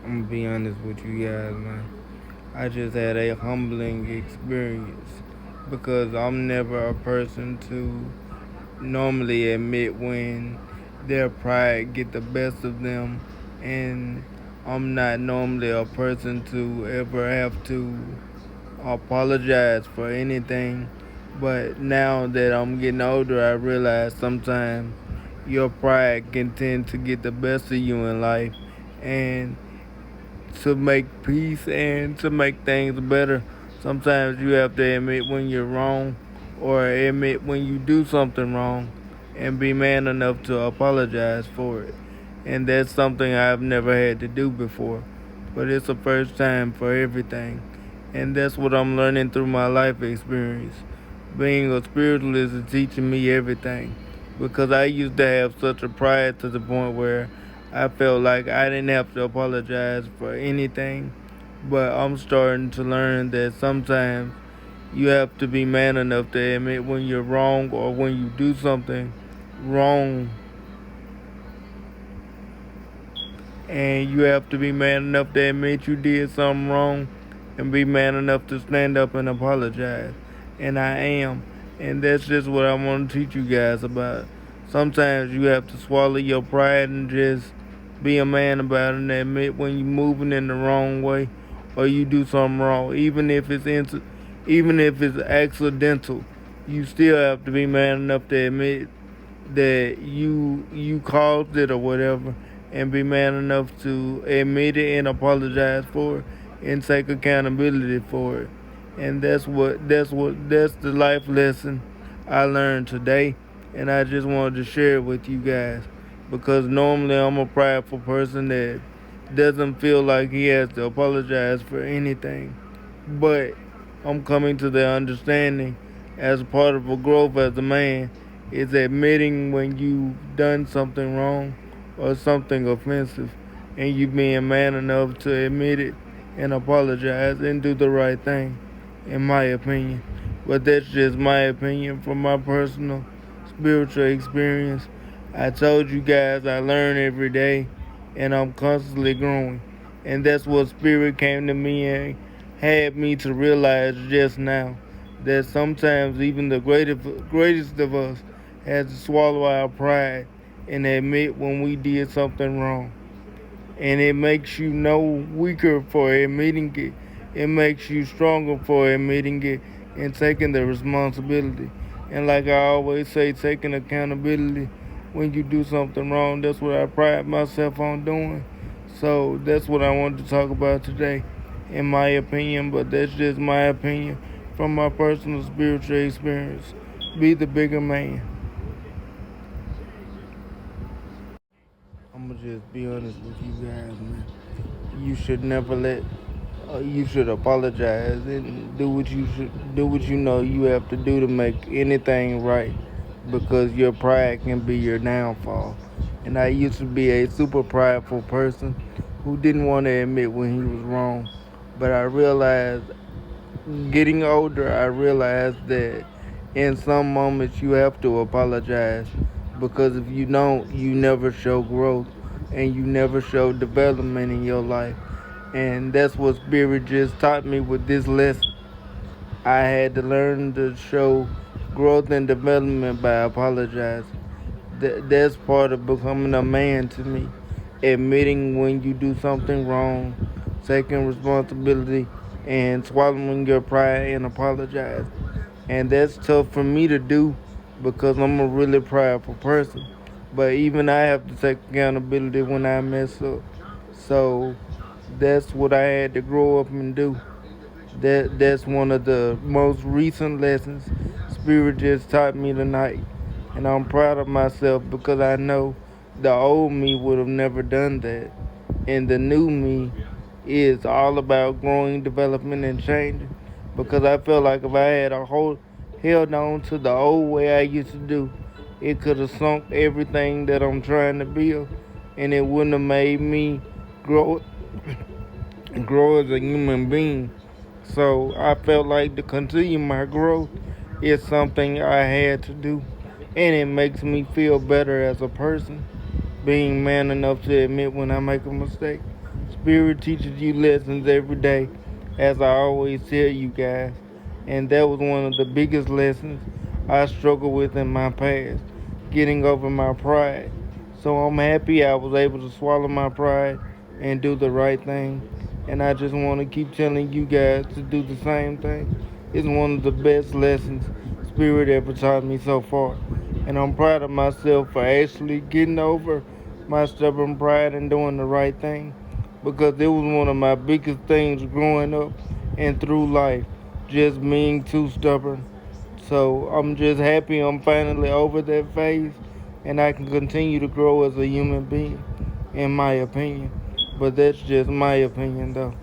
I'm gonna be honest with you guys, man. I just had a humbling experience because I'm never a person to normally admit when their pride get the best of them, and I'm not normally a person to ever have to apologize for anything. But now that I'm getting older, I realize sometimes your pride can tend to get the best of you in life, and to make peace and to make things better, sometimes you have to admit when you're wrong or admit when you do something wrong and be man enough to apologize for it. And that's something I've never had to do before. But it's the first time for everything. And that's what I'm learning through my life experience. Being a spiritualist is teaching me everything. Because I used to have such a pride to the point where I felt like I didn't have to apologize for anything. But I'm starting to learn that sometimes you have to be man enough to admit when you're wrong or when you do something wrong, and you have to be man enough to admit you did something wrong and be man enough to stand up and apologize. And I am. And that's just what I want to teach you guys about. Sometimes you have to swallow your pride and just be a man about it and admit when you're moving in the wrong way or you do something wrong. Even if it's accidental, you still have to be man enough to admit that you caused it or whatever, and be man enough to admit it and apologize for it and take accountability for it. And that's the life lesson I learned today, and I just wanted to share it with you guys because normally I'm a prideful person that doesn't feel like he has to apologize for anything. But I'm coming to the understanding as part of a growth as a man is admitting when you've done something wrong or something offensive, and you being man enough to admit it and apologize and do the right thing, in my opinion. But that's just my opinion from my personal spiritual experience. I told you guys I learn every day and I'm constantly growing. And that's what spirit came to me and had me to realize just now, that sometimes even the greatest of us has to swallow our pride and admit when we did something wrong. And it makes you no weaker for admitting it. It makes you stronger for admitting it and taking the responsibility. And like I always say, taking accountability when you do something wrong. That's what I pride myself on doing. So that's what I wanted to talk about today, in my opinion. But that's just my opinion from my personal spiritual experience. Be the bigger man. I'm gonna just be honest with you guys, man. You should never let. You should apologize and do what you know you have to do to make anything right, because your pride can be your downfall. And I used to be a super prideful person who didn't want to admit when he was wrong, but I realized, getting older, I realized that in some moments you have to apologize, because if you don't, you never show growth and you never show development in your life. And that's what Spirit just taught me with this lesson. I had to learn to show growth and development by apologizing. That's part of becoming a man to me. Admitting when you do something wrong, taking responsibility, and swallowing your pride and apologize. And that's tough for me to do because I'm a really prideful person. But even I have to take accountability when I mess up. So that's what I had to grow up and do. That's one of the most recent lessons Spirit just taught me tonight. And I'm proud of myself because I know the old me would have never done that. And the new me is all about growing, development, and changing. Because I felt like if I had held on to the old way I used to do, it could have sunk everything that I'm trying to build, and it wouldn't have made me grow grow as a human being. So I felt like to continue my growth is something I had to do. And it makes me feel better as a person, being man enough to admit when I make a mistake. Spirit teaches you lessons every day, as I always tell you guys. And that was one of the biggest lessons I struggled with in my past, getting over my pride. So I'm happy I was able to swallow my pride and do the right thing. And I just want to keep telling you guys to do the same thing. It's one of the best lessons Spirit ever taught me so far. And I'm proud of myself for actually getting over my stubborn pride and doing the right thing, because it was one of my biggest things growing up and through life, just being too stubborn. So I'm just happy I'm finally over that phase and I can continue to grow as a human being, in my opinion. But that's just my opinion, though.